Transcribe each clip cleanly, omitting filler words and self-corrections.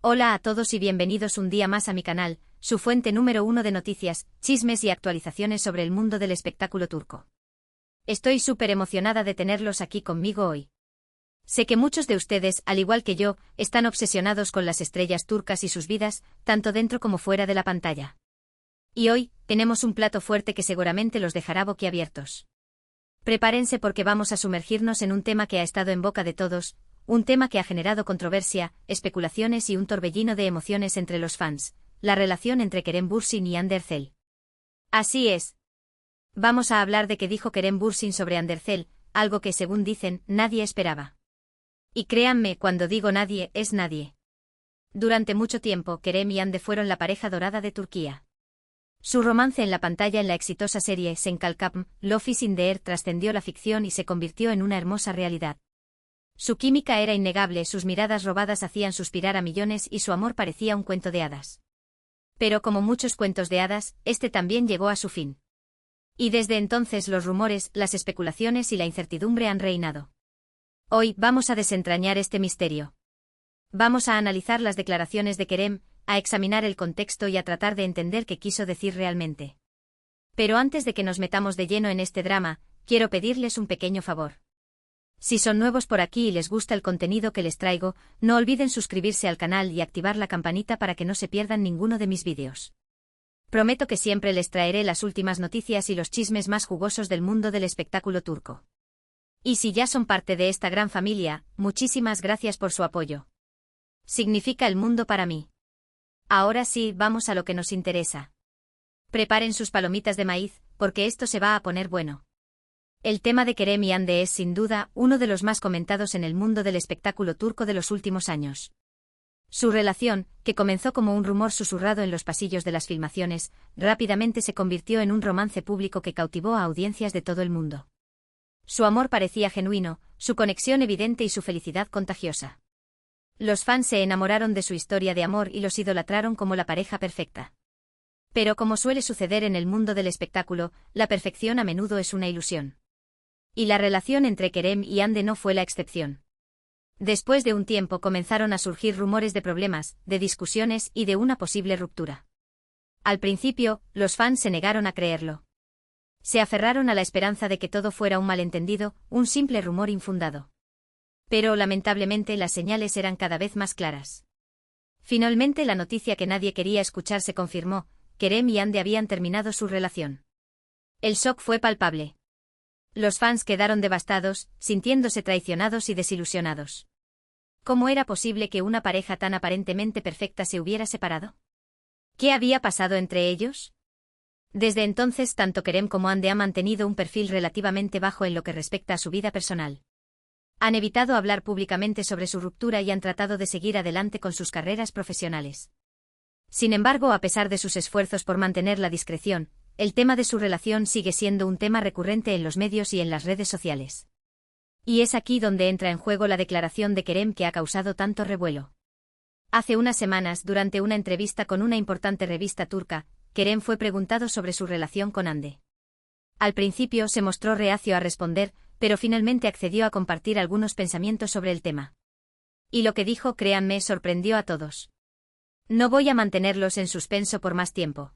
Hola a todos y bienvenidos un día más a mi canal, su fuente número uno de noticias, chismes y actualizaciones sobre el mundo del espectáculo turco. Estoy súper emocionada de tenerlos aquí conmigo hoy. Sé que muchos de ustedes, al igual que yo, están obsesionados con las estrellas turcas y sus vidas, tanto dentro como fuera de la pantalla. Y hoy, tenemos un plato fuerte que seguramente los dejará boquiabiertos. Prepárense porque vamos a sumergirnos en un tema que ha estado en boca de todos, un tema que ha generado controversia, especulaciones y un torbellino de emociones entre los fans, la relación entre Kerem Bürsin y Hande Erçel. Así es. Vamos a hablar de qué dijo Kerem Bürsin sobre Hande Erçel, algo que según dicen, nadie esperaba. Y créanme, cuando digo nadie, es nadie. Durante mucho tiempo, Kerem y Hande fueron la pareja dorada de Turquía. Su romance en la pantalla en la exitosa serie Sen Kalkapm, Love is in the Air trascendió la ficción y se convirtió en una hermosa realidad. Su química era innegable, sus miradas robadas hacían suspirar a millones y su amor parecía un cuento de hadas. Pero como muchos cuentos de hadas, este también llegó a su fin. Y desde entonces los rumores, las especulaciones y la incertidumbre han reinado. Hoy vamos a desentrañar este misterio. Vamos a analizar las declaraciones de Kerem, a examinar el contexto y a tratar de entender qué quiso decir realmente. Pero antes de que nos metamos de lleno en este drama, quiero pedirles un pequeño favor. Si son nuevos por aquí y les gusta el contenido que les traigo, no olviden suscribirse al canal y activar la campanita para que no se pierdan ninguno de mis vídeos. Prometo que siempre les traeré las últimas noticias y los chismes más jugosos del mundo del espectáculo turco. Y si ya son parte de esta gran familia, muchísimas gracias por su apoyo. Significa el mundo para mí. Ahora sí, vamos a lo que nos interesa. Preparen sus palomitas de maíz, porque esto se va a poner bueno. El tema de Kerem y Hande es sin duda uno de los más comentados en el mundo del espectáculo turco de los últimos años. Su relación, que comenzó como un rumor susurrado en los pasillos de las filmaciones, rápidamente se convirtió en un romance público que cautivó a audiencias de todo el mundo. Su amor parecía genuino, su conexión evidente y su felicidad contagiosa. Los fans se enamoraron de su historia de amor y los idolatraron como la pareja perfecta. Pero como suele suceder en el mundo del espectáculo, la perfección a menudo es una ilusión. Y la relación entre Kerem y Hande no fue la excepción. Después de un tiempo comenzaron a surgir rumores de problemas, de discusiones y de una posible ruptura. Al principio, los fans se negaron a creerlo. Se aferraron a la esperanza de que todo fuera un malentendido, un simple rumor infundado. Pero lamentablemente las señales eran cada vez más claras. Finalmente la noticia que nadie quería escuchar se confirmó: Kerem y Hande habían terminado su relación. El shock fue palpable. Los fans quedaron devastados, sintiéndose traicionados y desilusionados. ¿Cómo era posible que una pareja tan aparentemente perfecta se hubiera separado? ¿Qué había pasado entre ellos? Desde entonces tanto Kerem como Hande han mantenido un perfil relativamente bajo en lo que respecta a su vida personal. Han evitado hablar públicamente sobre su ruptura y han tratado de seguir adelante con sus carreras profesionales. Sin embargo, a pesar de sus esfuerzos por mantener la discreción, el tema de su relación sigue siendo un tema recurrente en los medios y en las redes sociales. Y es aquí donde entra en juego la declaración de Kerem que ha causado tanto revuelo. Hace unas semanas, durante una entrevista con una importante revista turca, Kerem fue preguntado sobre su relación con Hande. Al principio se mostró reacio a responder, pero finalmente accedió a compartir algunos pensamientos sobre el tema. Y lo que dijo, créanme, sorprendió a todos. No voy a mantenerlos en suspenso por más tiempo.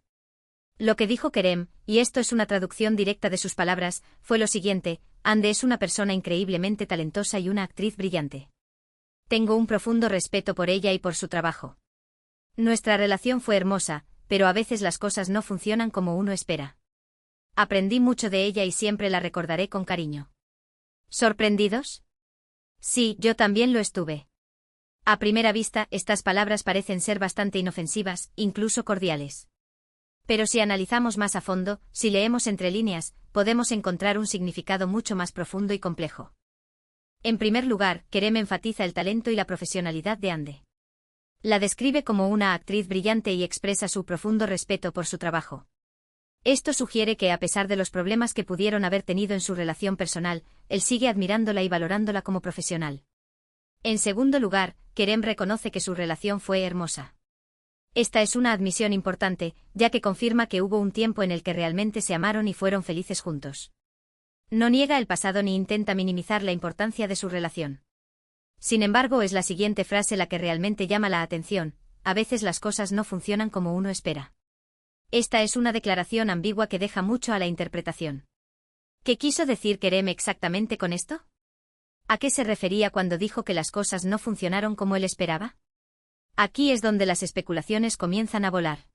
Lo que dijo Kerem, y esto es una traducción directa de sus palabras, fue lo siguiente: Hande es una persona increíblemente talentosa y una actriz brillante. Tengo un profundo respeto por ella y por su trabajo. Nuestra relación fue hermosa, pero a veces las cosas no funcionan como uno espera. Aprendí mucho de ella y siempre la recordaré con cariño. ¿Sorprendidos? Sí, yo también lo estuve. A primera vista, estas palabras parecen ser bastante inofensivas, incluso cordiales. Pero si analizamos más a fondo, si leemos entre líneas, podemos encontrar un significado mucho más profundo y complejo. En primer lugar, Kerem enfatiza el talento y la profesionalidad de Hande. La describe como una actriz brillante y expresa su profundo respeto por su trabajo. Esto sugiere que a pesar de los problemas que pudieron haber tenido en su relación personal, él sigue admirándola y valorándola como profesional. En segundo lugar, Kerem reconoce que su relación fue hermosa. Esta es una admisión importante, ya que confirma que hubo un tiempo en el que realmente se amaron y fueron felices juntos. No niega el pasado ni intenta minimizar la importancia de su relación. Sin embargo, es la siguiente frase la que realmente llama la atención: a veces las cosas no funcionan como uno espera. Esta es una declaración ambigua que deja mucho a la interpretación. ¿Qué quiso decir Kerem exactamente con esto? ¿A qué se refería cuando dijo que las cosas no funcionaron como él esperaba? Aquí es donde las especulaciones comienzan a volar.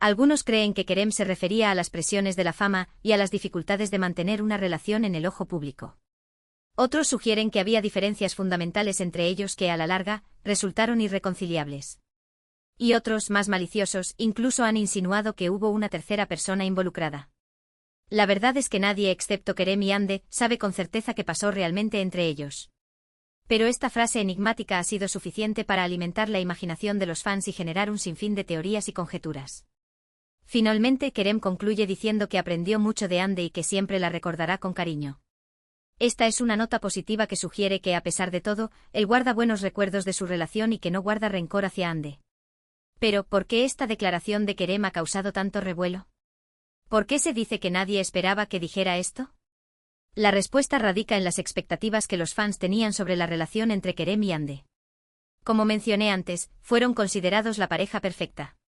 Algunos creen que Kerem se refería a las presiones de la fama y a las dificultades de mantener una relación en el ojo público. Otros sugieren que había diferencias fundamentales entre ellos que, a la larga, resultaron irreconciliables. Y otros, más maliciosos, incluso han insinuado que hubo una tercera persona involucrada. La verdad es que nadie excepto Kerem y Hande sabe con certeza qué pasó realmente entre ellos. Pero esta frase enigmática ha sido suficiente para alimentar la imaginación de los fans y generar un sinfín de teorías y conjeturas. Finalmente, Kerem concluye diciendo que aprendió mucho de Hande y que siempre la recordará con cariño. Esta es una nota positiva que sugiere que, a pesar de todo, él guarda buenos recuerdos de su relación y que no guarda rencor hacia Hande. Pero, ¿por qué esta declaración de Kerem ha causado tanto revuelo? ¿Por qué se dice que nadie esperaba que dijera esto? La respuesta radica en las expectativas que los fans tenían sobre la relación entre Kerem y Hande. Como mencioné antes, fueron considerados la pareja perfecta.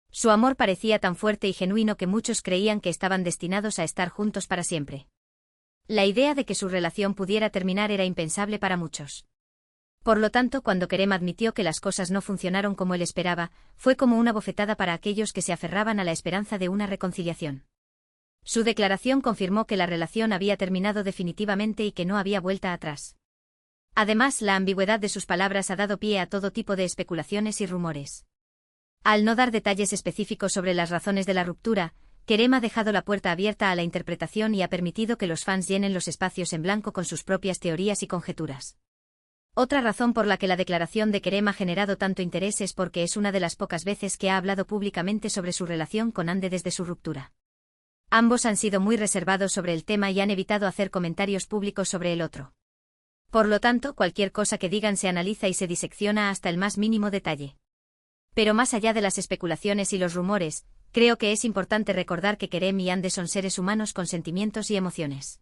Su amor parecía tan fuerte y genuino que muchos creían que estaban destinados a estar juntos para siempre. La idea de que su relación pudiera terminar era impensable para muchos. Por lo tanto, cuando Kerem admitió que las cosas no funcionaron como él esperaba, fue como una bofetada para aquellos que se aferraban a la esperanza de una reconciliación. Su declaración confirmó que la relación había terminado definitivamente y que no había vuelta atrás. Además, la ambigüedad de sus palabras ha dado pie a todo tipo de especulaciones y rumores. Al no dar detalles específicos sobre las razones de la ruptura, Kerem ha dejado la puerta abierta a la interpretación y ha permitido que los fans llenen los espacios en blanco con sus propias teorías y conjeturas. Otra razón por la que la declaración de Kerem ha generado tanto interés es porque es una de las pocas veces que ha hablado públicamente sobre su relación con Hande desde su ruptura. Ambos han sido muy reservados sobre el tema y han evitado hacer comentarios públicos sobre el otro. Por lo tanto, cualquier cosa que digan se analiza y se disecciona hasta el más mínimo detalle. Pero más allá de las especulaciones y los rumores, creo que es importante recordar que Kerem y Hande son seres humanos con sentimientos y emociones.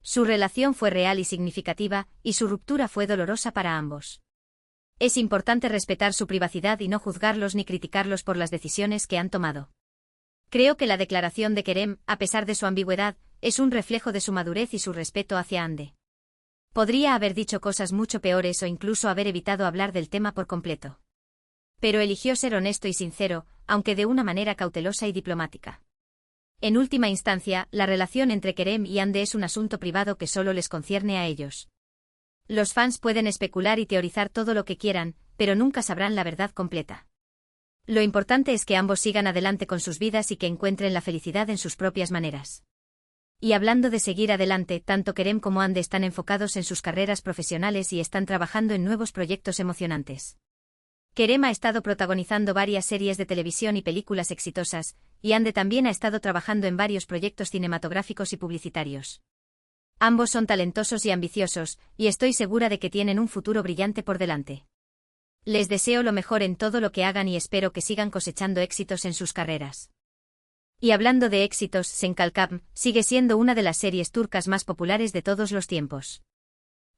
Su relación fue real y significativa, y su ruptura fue dolorosa para ambos. Es importante respetar su privacidad y no juzgarlos ni criticarlos por las decisiones que han tomado. Creo que la declaración de Kerem, a pesar de su ambigüedad, es un reflejo de su madurez y su respeto hacia Hande. Podría haber dicho cosas mucho peores o incluso haber evitado hablar del tema por completo. Pero eligió ser honesto y sincero, aunque de una manera cautelosa y diplomática. En última instancia, la relación entre Kerem y Hande es un asunto privado que solo les concierne a ellos. Los fans pueden especular y teorizar todo lo que quieran, pero nunca sabrán la verdad completa. Lo importante es que ambos sigan adelante con sus vidas y que encuentren la felicidad en sus propias maneras. Y hablando de seguir adelante, tanto Kerem como Hande están enfocados en sus carreras profesionales y están trabajando en nuevos proyectos emocionantes. Kerem ha estado protagonizando varias series de televisión y películas exitosas, y Hande también ha estado trabajando en varios proyectos cinematográficos y publicitarios. Ambos son talentosos y ambiciosos, y estoy segura de que tienen un futuro brillante por delante. Les deseo lo mejor en todo lo que hagan y espero que sigan cosechando éxitos en sus carreras. Y hablando de éxitos, Senkalkam sigue siendo una de las series turcas más populares de todos los tiempos.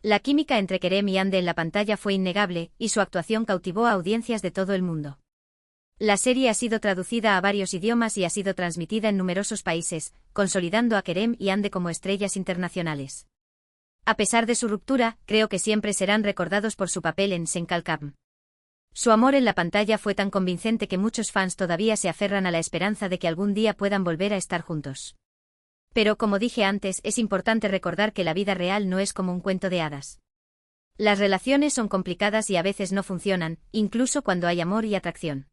La química entre Kerem y Hande en la pantalla fue innegable, y su actuación cautivó a audiencias de todo el mundo. La serie ha sido traducida a varios idiomas y ha sido transmitida en numerosos países, consolidando a Kerem y Hande como estrellas internacionales. A pesar de su ruptura, creo que siempre serán recordados por su papel en Senkalkam. Su amor en la pantalla fue tan convincente que muchos fans todavía se aferran a la esperanza de que algún día puedan volver a estar juntos. Pero como dije antes, es importante recordar que la vida real no es como un cuento de hadas. Las relaciones son complicadas y a veces no funcionan, incluso cuando hay amor y atracción.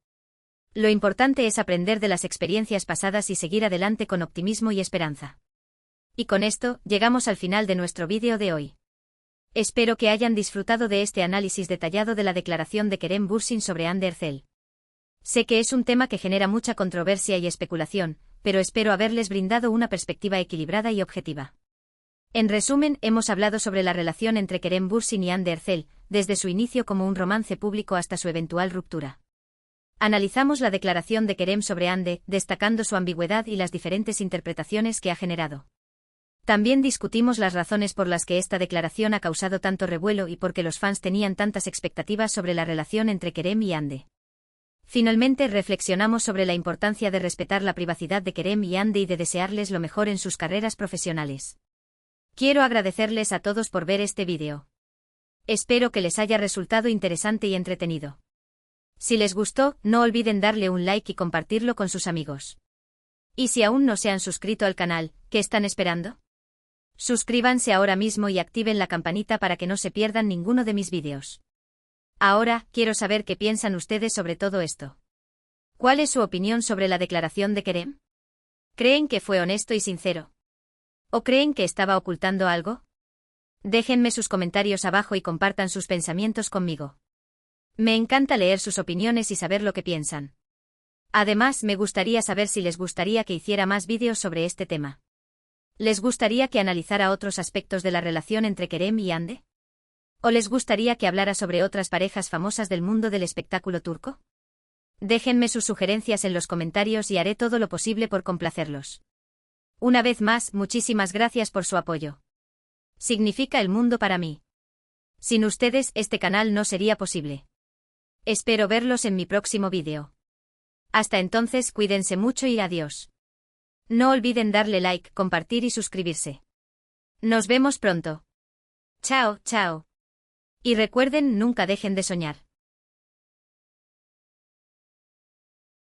Lo importante es aprender de las experiencias pasadas y seguir adelante con optimismo y esperanza. Y con esto, llegamos al final de nuestro vídeo de hoy. Espero que hayan disfrutado de este análisis detallado de la declaración de Kerem Bürsin sobre Hande Erçel. Sé que es un tema que genera mucha controversia y especulación, pero espero haberles brindado una perspectiva equilibrada y objetiva. En resumen, hemos hablado sobre la relación entre Kerem Bürsin y Hande Erçel, desde su inicio como un romance público hasta su eventual ruptura. Analizamos la declaración de Kerem sobre Hande, destacando su ambigüedad y las diferentes interpretaciones que ha generado. También discutimos las razones por las que esta declaración ha causado tanto revuelo y por qué los fans tenían tantas expectativas sobre la relación entre Kerem y Hande. Finalmente reflexionamos sobre la importancia de respetar la privacidad de Kerem y Hande y de desearles lo mejor en sus carreras profesionales. Quiero agradecerles a todos por ver este vídeo. Espero que les haya resultado interesante y entretenido. Si les gustó, no olviden darle un like y compartirlo con sus amigos. Y si aún no se han suscrito al canal, ¿qué están esperando? Suscríbanse ahora mismo y activen la campanita para que no se pierdan ninguno de mis vídeos. Ahora, quiero saber qué piensan ustedes sobre todo esto. ¿Cuál es su opinión sobre la declaración de Kerem? ¿Creen que fue honesto y sincero? ¿O creen que estaba ocultando algo? Déjenme sus comentarios abajo y compartan sus pensamientos conmigo. Me encanta leer sus opiniones y saber lo que piensan. Además, me gustaría saber si les gustaría que hiciera más vídeos sobre este tema. ¿Les gustaría que analizara otros aspectos de la relación entre Kerem y Hande? ¿O les gustaría que hablara sobre otras parejas famosas del mundo del espectáculo turco? Déjenme sus sugerencias en los comentarios y haré todo lo posible por complacerlos. Una vez más, muchísimas gracias por su apoyo. Significa el mundo para mí. Sin ustedes, este canal no sería posible. Espero verlos en mi próximo vídeo. Hasta entonces, cuídense mucho y adiós. No olviden darle like, compartir y suscribirse. Nos vemos pronto. Chao, chao. Y recuerden, nunca dejen de soñar.